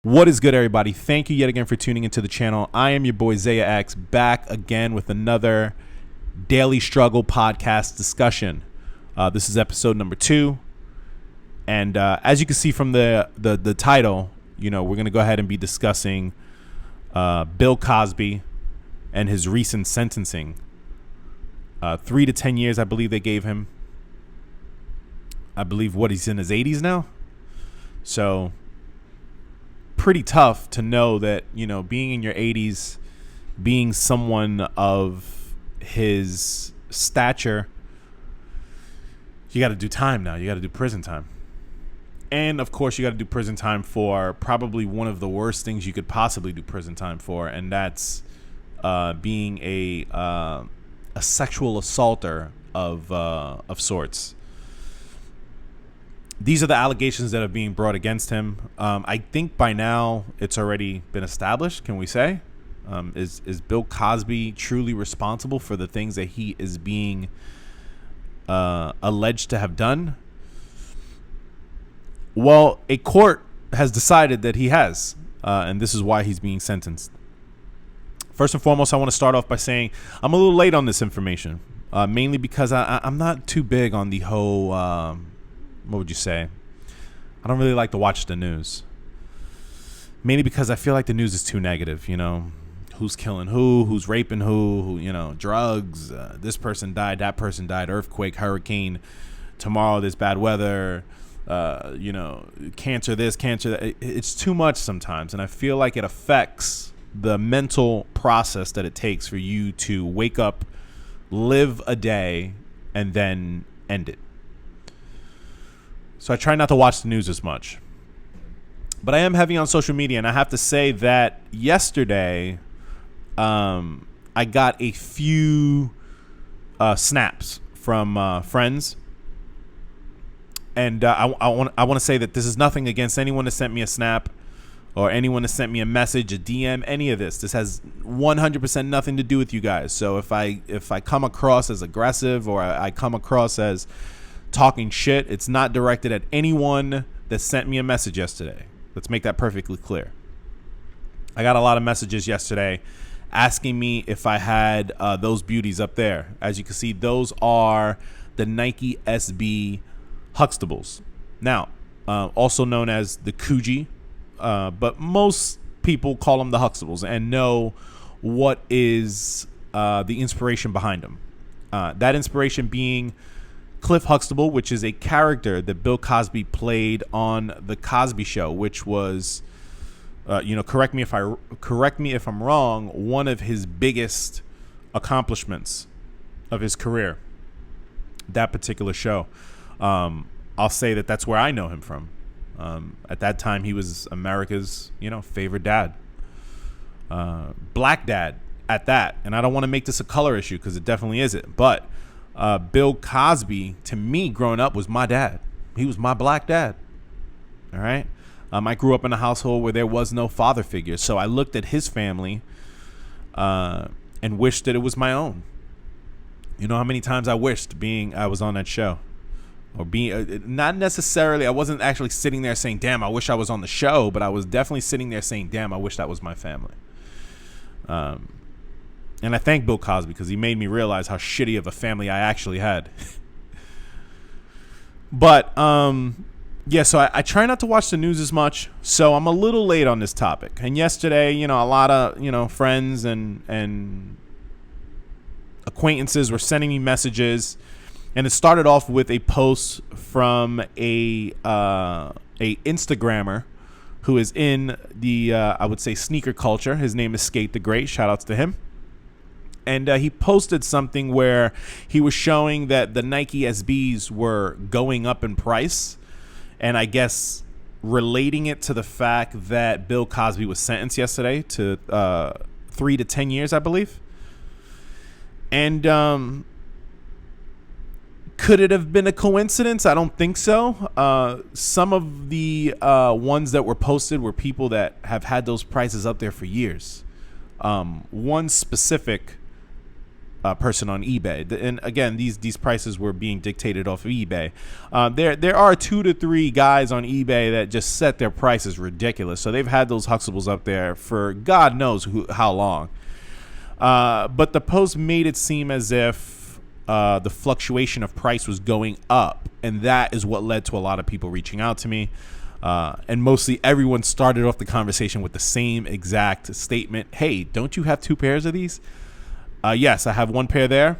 What is good, everybody? Thank you yet again for tuning into the channel. I am your boy Zaya X, back again with another daily struggle podcast discussion. This is episode number 2, and as you can see from the title, we're gonna go ahead and be discussing Bill Cosby and his recent sentencing. 3 to 10 years, I believe they gave him. I believe he's in his 80s now, so pretty tough to know that, being in your 80s, being someone of his stature, you got to do time now. You got to do prison time. And of course, you got to do prison time for probably one of the worst things you could possibly do prison time for, and that's being a sexual assaulter of sorts. These are the allegations that are being brought against him. I think by now it's already been established. Can we say, is Bill Cosby truly responsible for the things that he is being alleged to have done? Well, a court has decided that he has, and this is why he's being sentenced. First and foremost, I want to start off by saying I'm a little late on this information, mainly because I'm not too big on the whole what would you say? I don't really like to watch the news. Mainly because I feel like the news is too negative, Who's killing who's raping who, drugs, this person died, that person died, earthquake, hurricane, tomorrow there's bad weather, cancer this, cancer that. It's too much sometimes, and I feel like it affects the mental process that it takes for you to wake up, live a day, and then end it. So I try not to watch the news as much. But I am heavy on social media, and I have to say that yesterday I got a few snaps from friends. And I want to say that this is nothing against anyone that sent me a snap or anyone that sent me a message, a DM, any of this. This has 100% nothing to do with you guys. So if I come across as aggressive or I come across as talking shit, it's not directed at anyone that sent me a message yesterday. Let's make that perfectly clear. I got a lot of messages yesterday asking me if I had those beauties up there. As you can see, those are the Nike SB HUXTABLES. Now, also known as the Coogee, but most people call them the HUXTABLES and know what is the inspiration behind them. That inspiration being Cliff Huxtable, which is a character that Bill Cosby played on the Cosby Show, which was, correct me if I'm wrong, one of his biggest accomplishments of his career. That particular show, I'll say that's where I know him from. At that time, he was America's, favorite dad, black dad at that. And I don't want to make this a color issue because it definitely isn't, but Bill Cosby, to me, growing up, was my dad. He was my black dad. All right. I grew up in a household where there was no father figure. So I looked at his family and wished that it was my own. You know how many times I wished I was on that show, or not necessarily. I wasn't actually sitting there saying, damn, I wish I was on the show. But I was definitely sitting there saying, damn, I wish that was my family. And I thank Bill Cosby because he made me realize how shitty of a family I actually had. But, so I try not to watch the news as much. So I'm a little late on this topic. And yesterday, a lot of, friends and acquaintances were sending me messages. And it started off with a post from a Instagrammer who is in the, I would say, sneaker culture. His name is Skate the Great. Shout outs to him. And he posted something where he was showing that the Nike SBs were going up in price. And I guess relating it to the fact that Bill Cosby was sentenced yesterday to 3 to 10 years, I believe. And could it have been a coincidence? I don't think so. Some of the ones that were posted were people that have had those prices up there for years. One specific person on eBay. And again, these prices were being dictated off of eBay. There are 2 to 3 guys on eBay that just set their prices ridiculous. So they've had those Huxtables up there for God knows how long. But the post made it seem as if the fluctuation of price was going up, and that is what led to a lot of people reaching out to me. And mostly everyone started off the conversation with the same exact statement. Hey, don't you have 2 pairs of these? Yes, I have 1 pair there.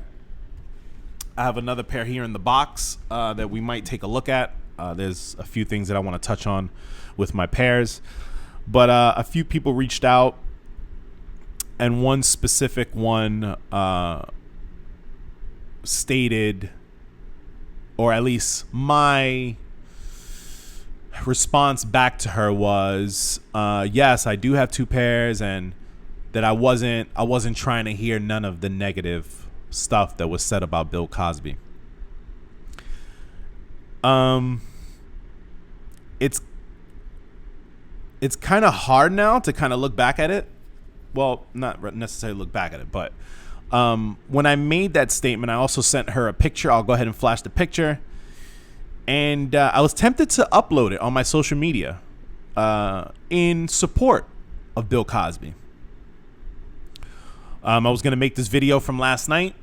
I have another pair here in the box that we might take a look at. There's a few things that I want to touch on with my pairs. But a few people reached out, and one specific one stated, or at least my response back to her was, yes, I do have 2 pairs, and that I wasn't trying to hear none of the negative stuff that was said about Bill Cosby. It's kind of hard now to kind of look back at it. Well, not necessarily look back at it, but when I made that statement, I also sent her a picture. I'll go ahead and flash the picture. And I was tempted to upload it on my social media in support of Bill Cosby. I was going to make this video from last night,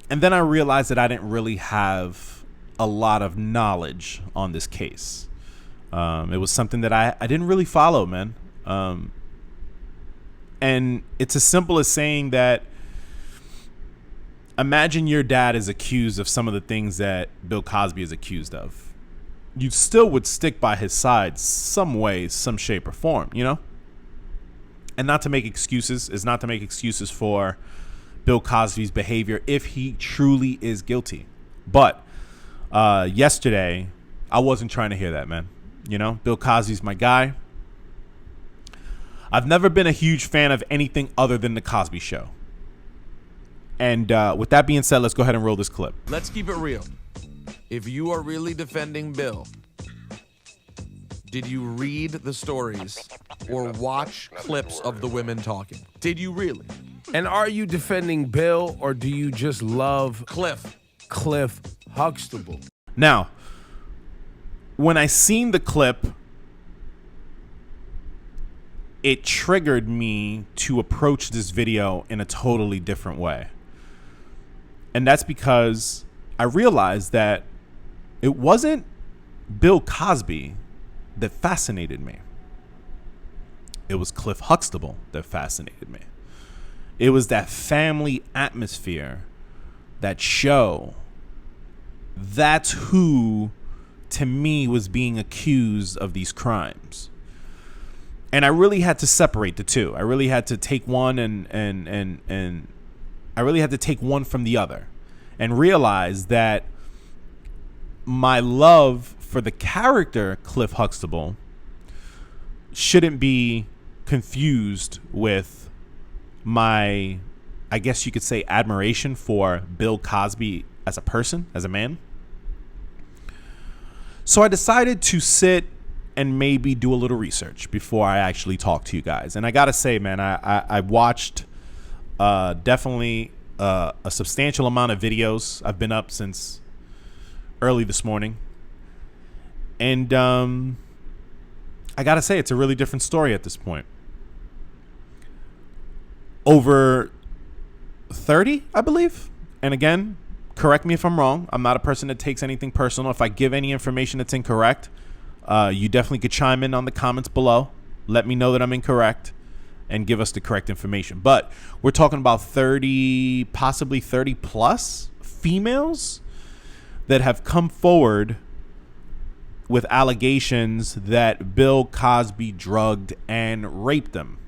and then I realized that I didn't really have a lot of knowledge on this case. It was something that I didn't really follow, man. And it's as simple as saying that, imagine your dad is accused of some of the things that Bill Cosby is accused of. You still would stick by his side some way, some shape or form, you know? And not to make excuses for Bill Cosby's behavior if he truly is guilty. But yesterday, I wasn't trying to hear that, man. You know, Bill Cosby's my guy. I've never been a huge fan of anything other than The Cosby Show. And with that being said, let's go ahead and roll this clip. Let's keep it real. If you are really defending Bill, did you read the stories or watch clips of the women talking? Did you really? And are you defending Bill, or do you just love Cliff Huxtable? Now, when I seen the clip, it triggered me to approach this video in a totally different way. And that's because I realized that it wasn't Bill Cosby that fascinated me. It was Cliff Huxtable that fascinated me. It was that family atmosphere, that show. That's who, to me, was being accused of these crimes. And I really had to separate the two. I really had to take one and I really had to take one from the other and realize that my love for the character Cliff Huxtable shouldn't be confused with my, I guess you could say, admiration for Bill Cosby as a person, as a man. So I decided to sit and maybe do a little research before I actually talk to you guys. And I gotta say, man, I watched definitely a substantial amount of videos. I've been up since early this morning. And I gotta say, it's a really different story at this point. Over 30, I believe. And again, correct me if I'm wrong. I'm not a person that takes anything personal. If I give any information that's incorrect, you definitely could chime in on the comments below. Let me know that I'm incorrect and give us the correct information. But we're talking about 30, possibly 30 plus females that have come forward with allegations that Bill Cosby drugged and raped them.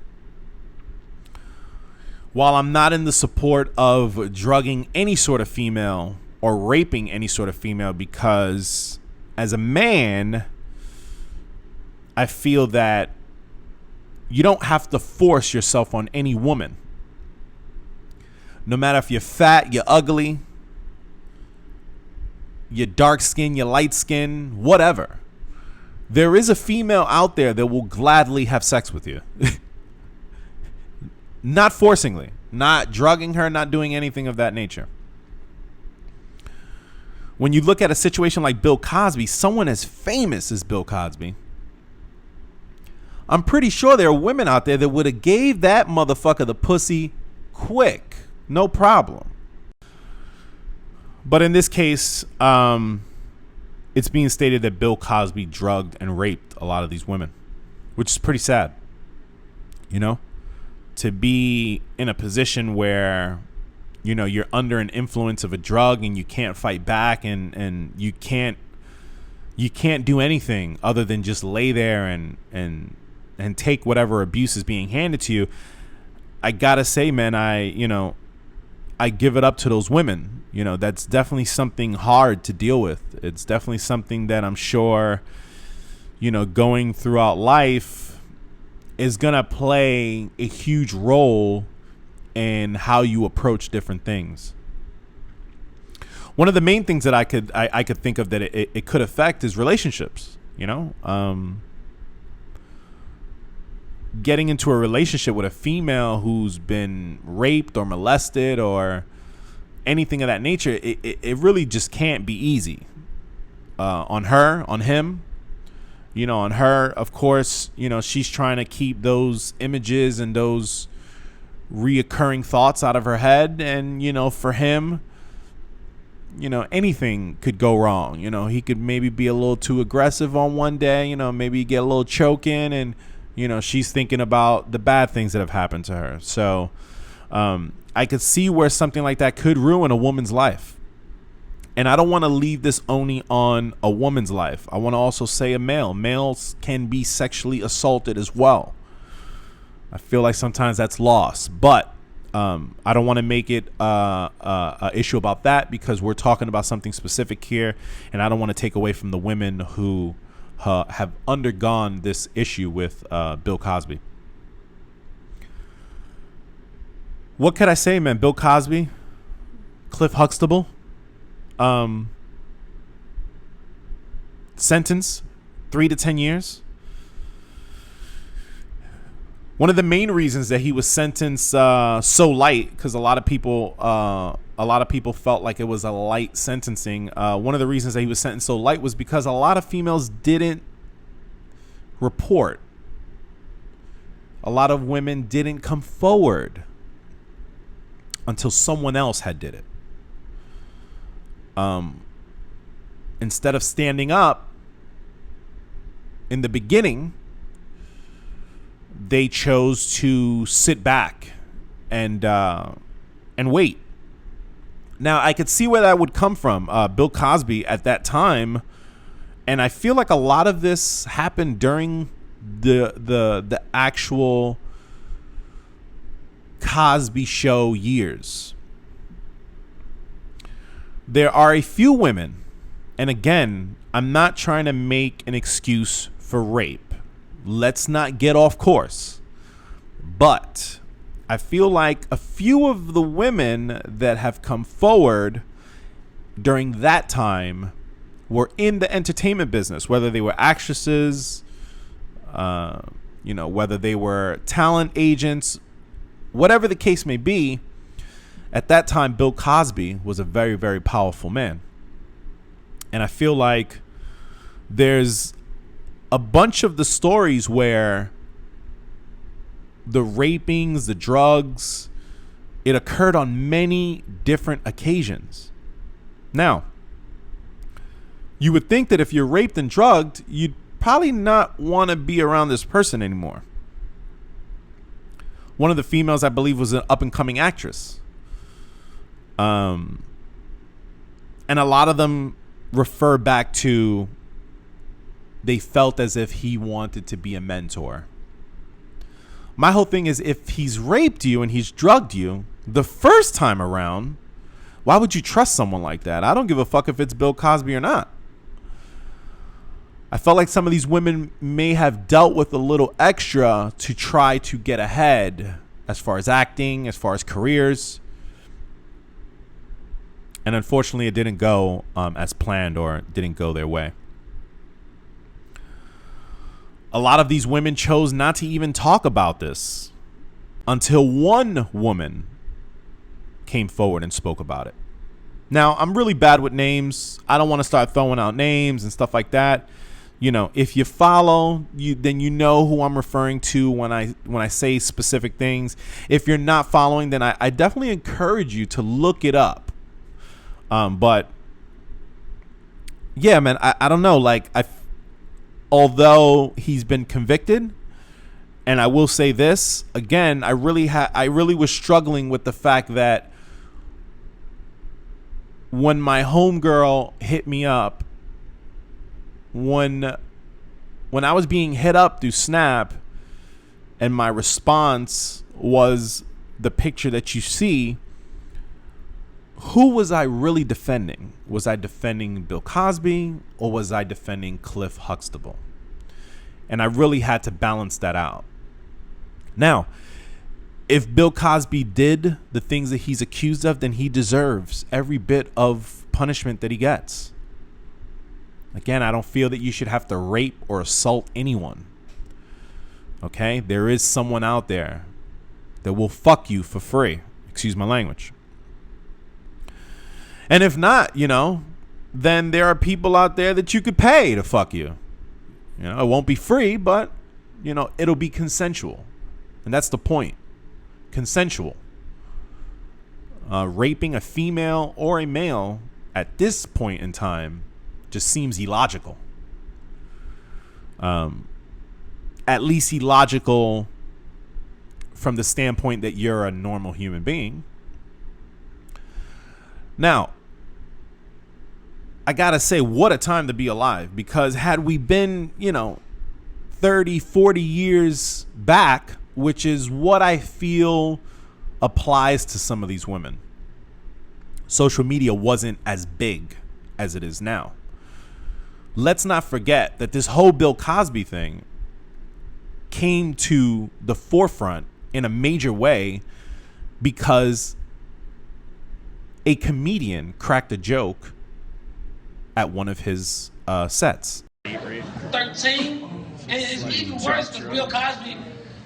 While I'm not in the support of drugging any sort of female or raping any sort of female, because as a man, I feel that you don't have to force yourself on any woman. No matter if you're fat, you're ugly, you're dark skin, you're light skin, whatever. There is a female out there that will gladly have sex with you. Not forcingly. not drugging her, not doing anything of that nature. When you look at a situation like Bill Cosby, someone as famous as Bill Cosby, I'm pretty sure there are women out there that would have gave that motherfucker the pussy quick, no problem. But in this case, it's being stated that Bill Cosby drugged and raped a lot of these women, which is pretty sad. You know, to be in a position where, you know, you're under an influence of a drug and you can't fight back, and you can't do anything other than just lay there and take whatever abuse is being handed to you. I gotta say, man, I give it up to those women. You know, that's definitely something hard to deal with. It's definitely something that I'm sure, you know, going throughout life is gonna play a huge role in how you approach different things. One of the main things that I could think of that it could affect is relationships. You know, getting into a relationship with a female who's been raped or molested or anything of that nature, it really just can't be easy. On her, on him, you know, on her, of course, you know, she's trying to keep those images and those reoccurring thoughts out of her head. And, you know, for him, you know, anything could go wrong. You know, he could maybe be a little too aggressive on one day, you know, maybe get a little choking, and, you know, she's thinking about the bad things that have happened to her. So I could see where something like that could ruin a woman's life. And I don't want to leave this only on a woman's life. I want to also say a male. Males can be sexually assaulted as well. I feel like sometimes that's lost. But I don't want to make it a issue about that, because we're talking about something specific here. And I don't want to take away from the women who have undergone this issue with Bill Cosby. What could I say, man? Bill Cosby, Cliff Huxtable, sentence 3 to 10 years. One of the main reasons that he was sentenced so light, because a lot of people felt like it was a light sentencing. One of the reasons that he was sentenced so light was because a lot of females didn't report. A lot of women didn't come forward until someone else had did it. Instead of standing up in the beginning, they chose to sit back and wait. Now, I could see where that would come from. Bill Cosby at that time, and I feel like a lot of this happened during the actual Cosby Show years. There are a few women, and again, I'm not trying to make an excuse for rape. Let's not get off course. But I feel like a few of the women that have come forward during that time were in the entertainment business, whether they were actresses, you know, whether they were talent agents, whatever the case may be. At that time, Bill Cosby was a very, very powerful man. And I feel like there's a bunch of the stories where the rapings, the drugs, it occurred on many different occasions. Now, you would think that if you're raped and drugged, you'd probably not want to be around this person anymore. One of the females, I believe, was an up-and-coming actress. And a lot of them refer back to they felt as if he wanted to be a mentor. My whole thing is, if he's raped you and he's drugged you the first time around, why would you trust someone like that? I don't give a fuck if it's Bill Cosby or not. I felt like some of these women may have dealt with a little extra to try to get ahead as far as acting, as far as careers. And unfortunately, it didn't go as planned, or didn't go their way. A lot of these women chose not to even talk about this until one woman came forward and spoke about it. Now, I'm really bad with names. I don't want to start throwing out names and stuff like that. You know, if you follow, then you know who I'm referring to when I say specific things. If you're not following, then I definitely encourage you to look it up. But yeah, man, I don't know. Like, although he's been convicted, and I will say this again, I really was struggling with the fact that when my homegirl hit me up, when I was being hit up through Snap, and my response was the picture that you see, who was I really defending? Was I defending Bill Cosby, or was I defending Cliff Huxtable? And I really had to balance that out. Now, if Bill Cosby did the things that he's accused of, then he deserves every bit of punishment that he gets. Again, I don't feel that you should have to rape or assault anyone. Okay? There is someone out there that will fuck you for free. Excuse my language. And if not, you know, then there are people out there that you could pay to fuck you. You know, it won't be free, but, you know, it'll be consensual. And that's the point. Consensual. Raping a female or a male at this point in time just seems illogical. At least illogical from the standpoint that you're a normal human being. Now, I gotta say, what a time to be alive, because had we been, you know, 30, 40 years back, which is what I feel applies to some of these women, social media wasn't as big as it is now. Let's not forget that this whole Bill Cosby thing came to the forefront in a major way because a comedian cracked a joke at one of his sets. 13, and it's even worse because Bill Cosby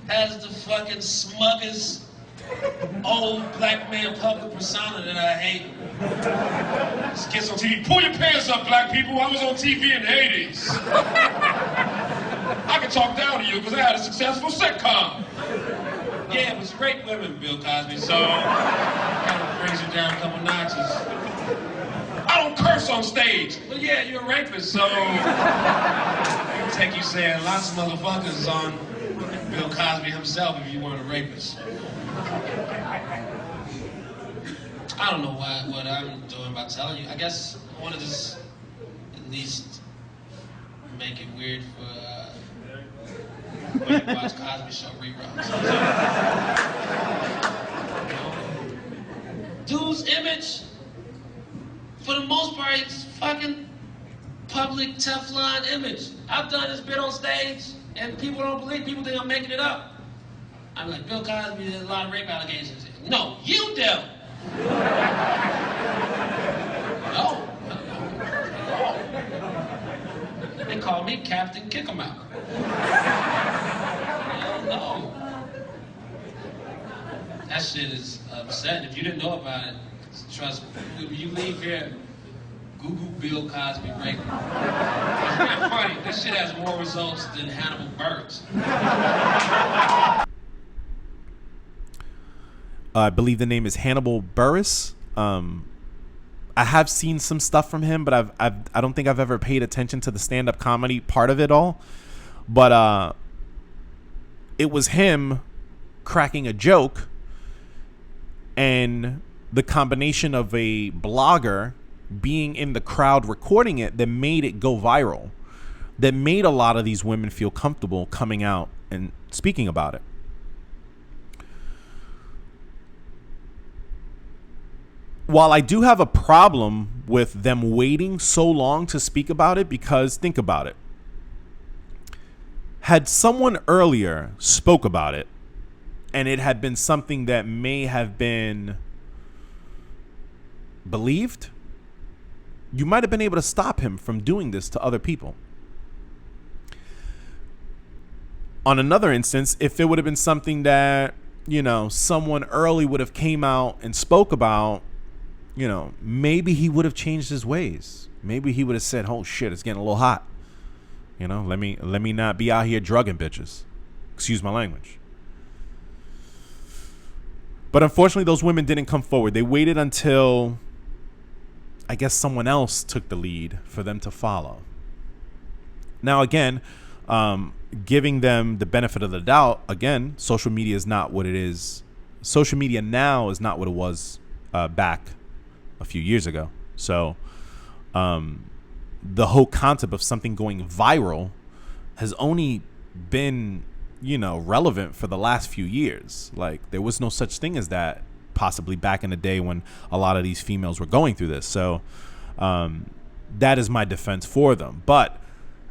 has the fucking smuggest old black man public persona that I hate. This kid's on TV. Pull your pants up, black people. I was on TV in the 80s. I can talk down to you because I had a successful sitcom. Yeah, it was great women, Bill Cosby, so kind of brings you down a couple notches. I don't curse on stage. Well, yeah, you're a rapist, so it'll take you saying lots of motherfuckers on Bill Cosby himself if you weren't a rapist. I don't know what I'm doing by telling you. I guess I want to just at least make it weird for when you watch Cosby Show reruns. Dude's image, for the most part, it's fucking public Teflon image. I've done this bit on stage, and people don't believe. People think I'm making it up. I'm like, Bill Cosby, there's a lot of rape allegations. No, you do. No. They call me Captain Kick 'em Out. No. That shit is upsetting. If you didn't know about it, trust me. When you leave here, Google Bill Cosby rape. It's not funny. This shit has more results than Hannibal Buress. I believe the name is Hannibal Buress. I have seen some stuff from him, but I don't think I've ever paid attention to the stand-up comedy part of it all. But it was him cracking a joke, and the combination of a blogger being in the crowd recording it that made it go viral, that made a lot of these women feel comfortable coming out and speaking about it. While I do have a problem with them waiting so long to speak about it, because think about it. Had someone earlier spoke about it, and it had been something that may have been believed, you might have been able to stop him from doing this to other people. On another instance, if it would have been something that someone early would have came out and spoke about, maybe he would have changed his ways. Maybe he would have said, oh shit, it's getting a little hot. Let me not be out here drugging bitches. Excuse my language. But unfortunately, those women didn't come forward. They waited until, I guess, someone else took the lead for them to follow. Now, again, giving them the benefit of the doubt, again, social media is not what it is. Social media now is not what it was back a few years ago. So the whole concept of something going viral has only been, relevant for the last few years. Like, there was no such thing as that possibly back in the day when a lot of these females were going through this. So that is my defense for them. But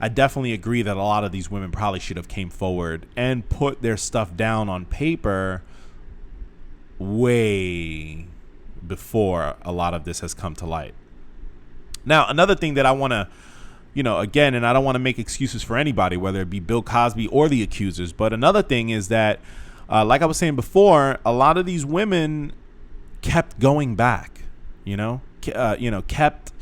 I definitely agree that a lot of these women probably should have came forward and put their stuff down on paper way before a lot of this has come to light. Now, another thing that I want to, again, and I don't want to make excuses for anybody, whether it be Bill Cosby or the accusers, but another thing is that, like I was saying before, a lot of these women kept going back, kept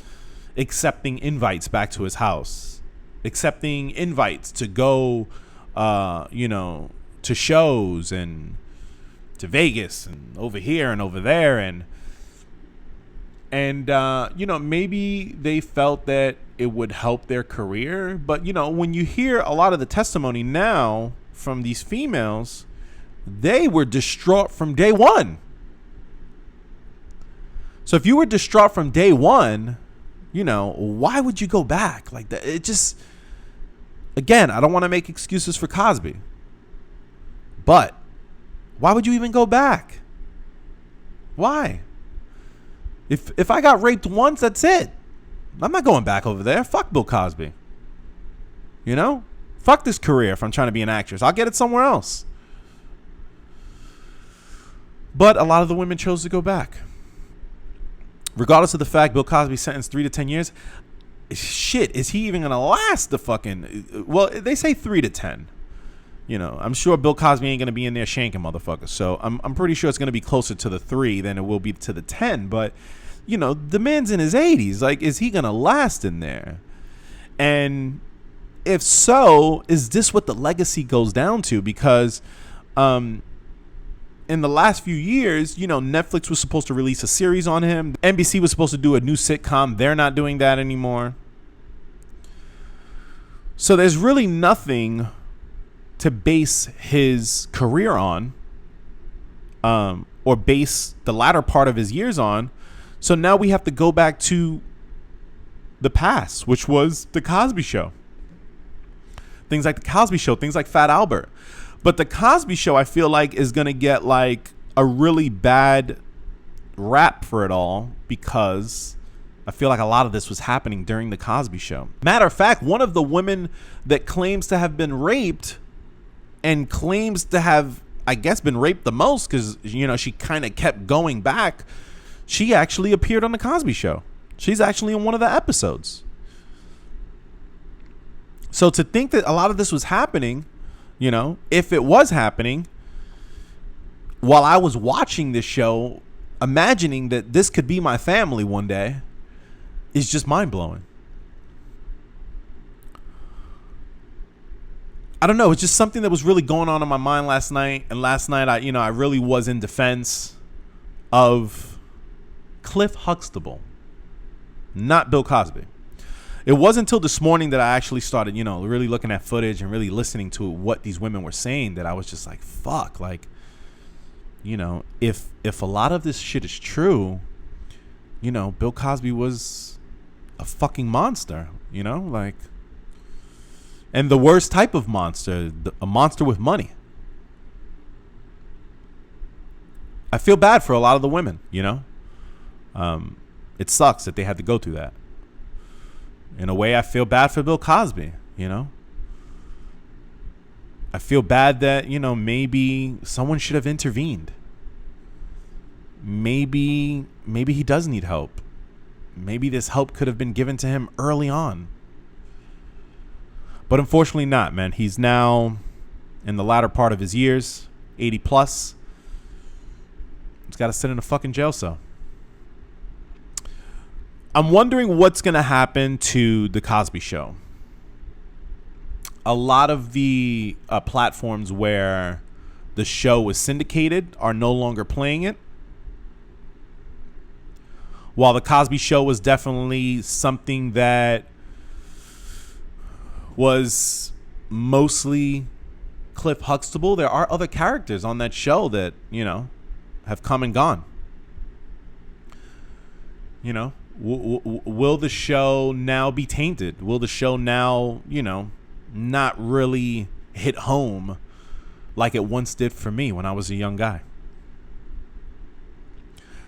accepting invites back to his house, accepting invites to go, to shows and to Vegas and over here and over there. And maybe they felt that it would help their career. But, when you hear a lot of the testimony now from these females, they were distraught from day one. So if you were distraught from day one, why would you go back like that? It just, again, I don't want to make excuses for Cosby, but why would you even go back? Why? If I got raped once, that's it. I'm not going back over there. Fuck Bill Cosby. Fuck this career if I'm trying to be an actress. I'll get it somewhere else. But a lot of the women chose to go back. Regardless of the fact Bill Cosby sentenced 3 to 10 years, shit, is he even going to last the fucking... Well, they say 3 to 10. I'm sure Bill Cosby ain't going to be in there shanking motherfuckers. So I'm pretty sure it's going to be closer to the 3 than it will be to the 10. But, the man's in his 80s. Like, is he going to last in there? And if so, is this what the legacy goes down to? Because in the last few years, Netflix was supposed to release a series on him. NBC was supposed to do a new sitcom. They're not doing that anymore. So there's really nothing to base his career on, or base the latter part of his years on. So now we have to go back to the past, which was the Cosby Show. Things like the Cosby Show, things like Fat Albert. But the Cosby Show, I feel like, is going to get like a really bad rap for it all, because I feel like a lot of this was happening during the Cosby Show. Matter of fact, one of the women that claims to have been raped and claims to have, I guess, been raped the most, because, she kind of kept going back, she actually appeared on the Cosby Show. She's actually in one of the episodes. So to think that a lot of this was happening, if it was happening, while I was watching this show, imagining that this could be my family one day, is just mind-blowing. I don't know. It's just something that was really going on in my mind last night. And last night, I really was in defense of Cliff Huxtable, not Bill Cosby. It wasn't until this morning that I actually started, really looking at footage and really listening to what these women were saying, that I was just like, fuck, like, if a lot of this shit is true, Bill Cosby was a fucking monster, like, and the worst type of monster, a monster with money. I feel bad for a lot of the women, it sucks that they had to go through that. In a way, I feel bad for Bill Cosby, I feel bad that, maybe someone should have intervened. Maybe he does need help. Maybe this help could have been given to him early on. But unfortunately not, man. He's now in the latter part of his years, 80 plus. It's got to sit in a fucking jail cell. I'm wondering what's going to happen to the Cosby Show. A lot of the platforms where the show was syndicated are no longer playing it. While the Cosby Show was definitely something that was mostly Cliff Huxtable, there are other characters on that show that, you know, have come and gone. You know, will the show now be tainted? Will the show now, you know, not really hit home like it once did for me when I was a young guy?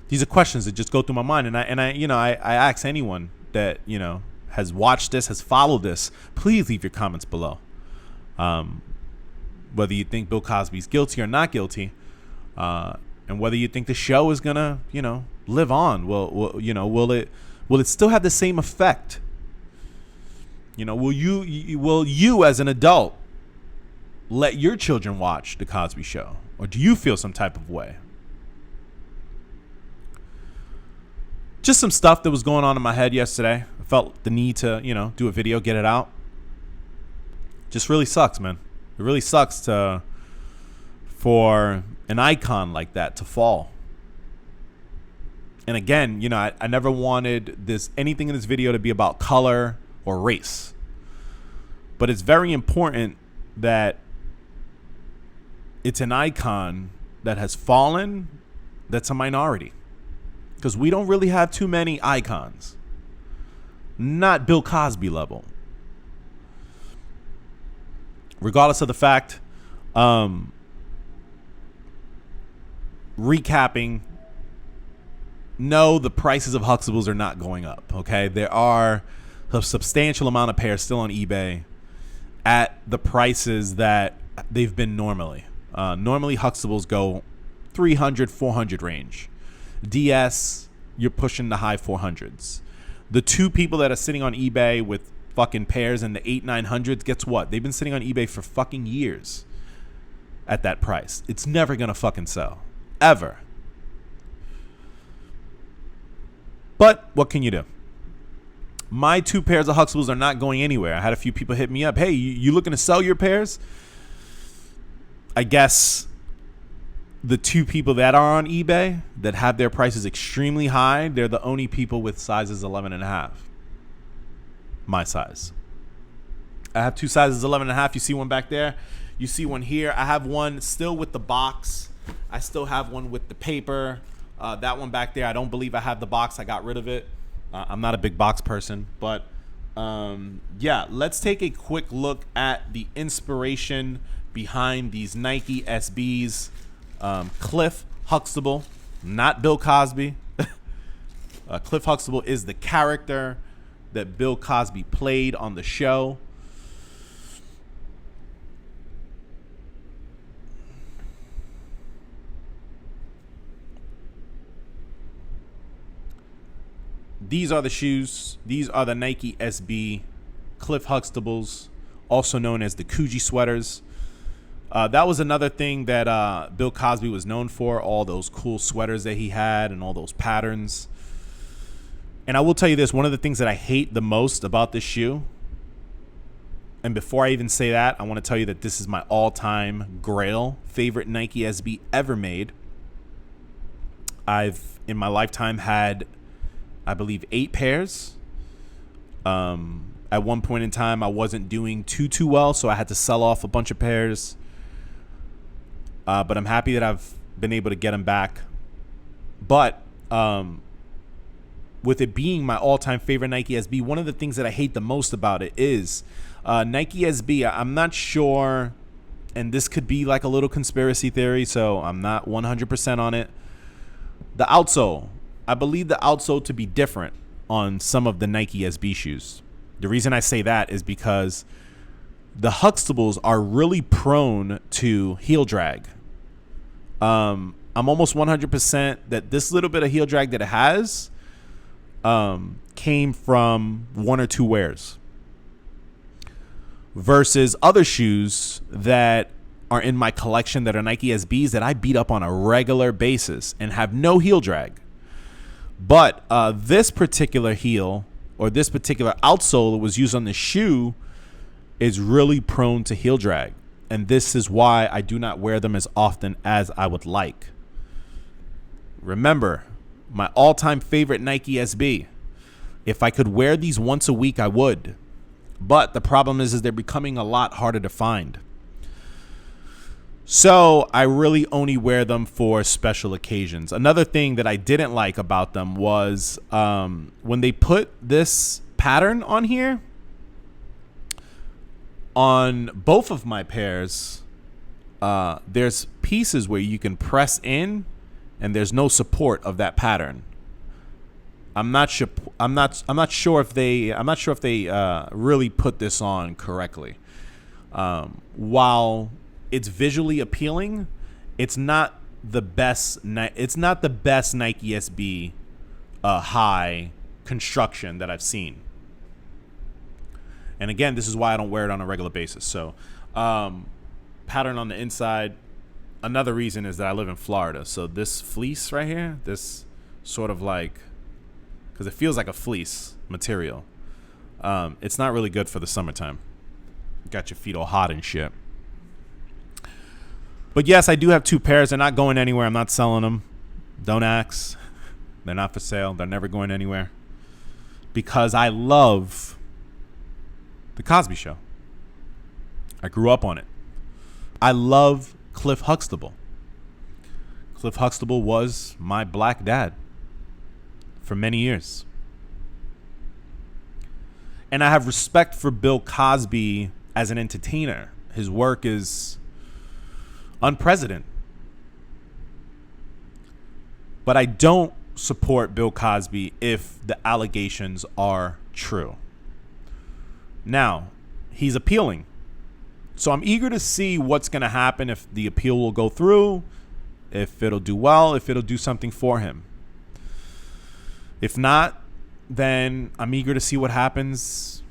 These are questions that just go through my mind, and I ask anyone that, you know, has watched this, has followed this, please leave your comments below. Whether you think Bill Cosby's guilty or not guilty, and whether you think the show is gonna, you know, live on. Will it still have the same effect? You know, will you as an adult let your children watch the Cosby Show, or do you feel some type of way? Just some stuff that was going on in my head yesterday. I felt the need to, you know, do a video, get it out. Just really sucks, man. It really sucks for an icon like that to fall. And again, you know, I never wanted anything in this video to be about color or race. But it's very important that it's an icon that has fallen that's a minority. Because we don't really have too many icons. Not Bill Cosby level. Regardless of the fact, recapping, no, the prices of Huxtables are not going up, okay? There are a substantial amount of pairs still on eBay at the prices that they've been normally. Normally, Huxtables go 300, 400 range. DS, you're pushing the high 400s. The two people that are sitting on eBay with fucking pairs in the 800-900s, guess what? They've been sitting on eBay for fucking years at that price. It's never gonna fucking sell. Ever. But what can you do? My two pairs of Huxtables are not going anywhere. I had a few people hit me up. Hey, you looking to sell your pairs? I guess the two people that are on eBay that have their prices extremely high, they're the only people with sizes 11.5. My size. I have two sizes 11.5. You see one back there. You see one here. I have one still with the box. I still have one with the paper. That one back there, I don't believe I have the box. I got rid of it. I'm not a big box person. But, yeah, let's take a quick look at the inspiration behind these Nike SBs. Cliff Huxtable, not Bill Cosby. Cliff Huxtable is the character that Bill Cosby played on the show. These are the shoes. These are the Nike SB Cliff Huxtables, also known as the Coogee sweaters. That was another thing that Bill Cosby was known for, all those cool sweaters that he had and all those patterns. And I will tell you this, one of the things that I hate the most about this shoe, and before I even say that, I want to tell you that this is my all-time grail favorite Nike SB ever made. I've, in my lifetime, had, I believe, 8 pairs. At one point in time, I wasn't doing too well, so I had to sell off a bunch of pairs. But I'm happy that I've been able to get them back. But with it being my all-time favorite Nike SB, one of the things that I hate the most about it is Nike SB, I'm not sure, and this could be like a little conspiracy theory, so I'm not 100% on it. The outsole, I believe the outsole to be different on some of the Nike SB shoes. The reason I say that is because the Huxtables are really prone to heel drag. I'm almost 100% that this little bit of heel drag that it has came from 1 or 2 wears versus other shoes that are in my collection that are Nike SBs that I beat up on a regular basis and have no heel drag. But this particular heel or this particular outsole that was used on the shoe is really prone to heel drag. And this is why I do not wear them as often as I would like. Remember, my all-time favorite Nike SB. If I could wear these once a week, I would. But the problem is they're becoming a lot harder to find. So I really only wear them for special occasions. Another thing that I didn't like about them was when they put this pattern on here, on both of my pairs, there's pieces where you can press in and there's no support of that pattern. I'm not sure if they really put this on correctly. While it's visually appealing, it's not the best Nike SB high construction that I've seen. And again, this is why I don't wear it on a regular basis. So, pattern on the inside. Another reason is that I live in Florida. So this fleece right here, this sort of like, because it feels like a fleece material. It's not really good for the summertime. Got your feet all hot and shit. But yes, I do have two pairs. They're not going anywhere. I'm not selling them. Don't ask. They're not for sale. They're never going anywhere. Because I love the Cosby Show. I grew up on it. I love Cliff Huxtable. Cliff Huxtable was my black dad for many years. And I have respect for Bill Cosby as an entertainer. His work is unprecedented. But I don't support Bill Cosby if the allegations are true. Now, he's appealing. So I'm eager to see what's going to happen, if the appeal will go through, if it'll do well, if it'll do something for him. If not, then I'm eager to see what happens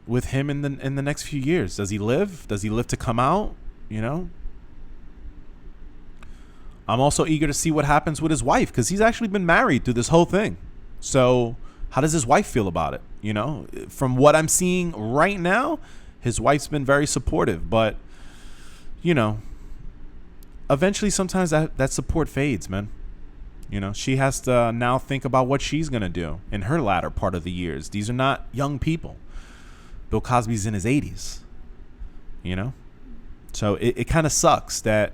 with him in the next few years. Does he live? Does he live to come out? You know? I'm also eager to see what happens with his wife, because he's actually been married through this whole thing. So how does his wife feel about it? You know, from what I'm seeing right now, his wife's been very supportive, but you know, eventually sometimes that support fades, man. You know, she has to now think about what she's going to do in her latter part of the years. These are not young people. Bill Cosby's in his 80s, you know? So it kind of sucks that,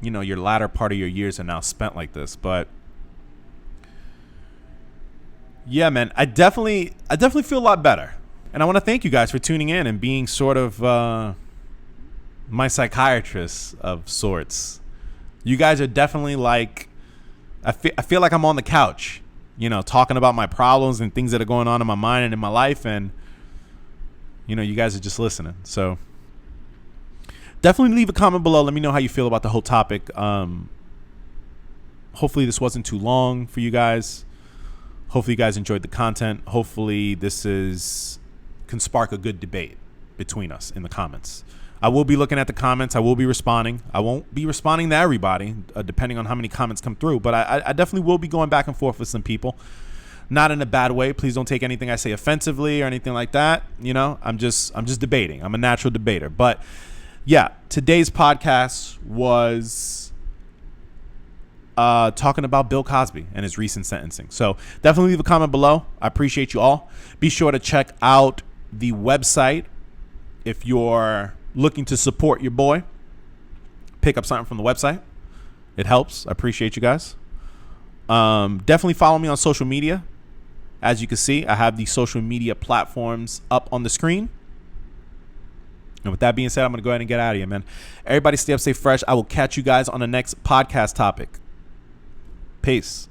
you know, your latter part of your years are now spent like this. But yeah, man, I definitely feel a lot better. And I want to thank you guys for tuning in and being sort of my psychiatrist of sorts. You guys are definitely like, I feel like I'm on the couch, you know, talking about my problems and things that are going on in my mind and in my life. And, you know, you guys are just listening. So definitely leave a comment below. Let me know how you feel about the whole topic. Hopefully this wasn't too long for you guys. Hopefully you guys enjoyed the content. Hopefully this can spark a good debate between us in the comments. I will be looking at the comments. I will be responding. I won't be responding to everybody, depending on how many comments come through. But I definitely will be going back and forth with some people. Not in a bad way. Please don't take anything I say offensively or anything like that. You know, I'm just debating. I'm a natural debater. But yeah, today's podcast was talking about Bill Cosby and his recent sentencing. So definitely leave a comment below. I appreciate you all. Be sure to check out the website if you're looking to support your boy. Pick up something from the website. It helps. I appreciate you guys. Definitely follow me on social media. As you can see, I have the social media platforms up on the screen. And with that being said, I'm going to go ahead and get out of here, man. Everybody stay up, stay fresh. I will catch you guys on the next podcast topic. Peace.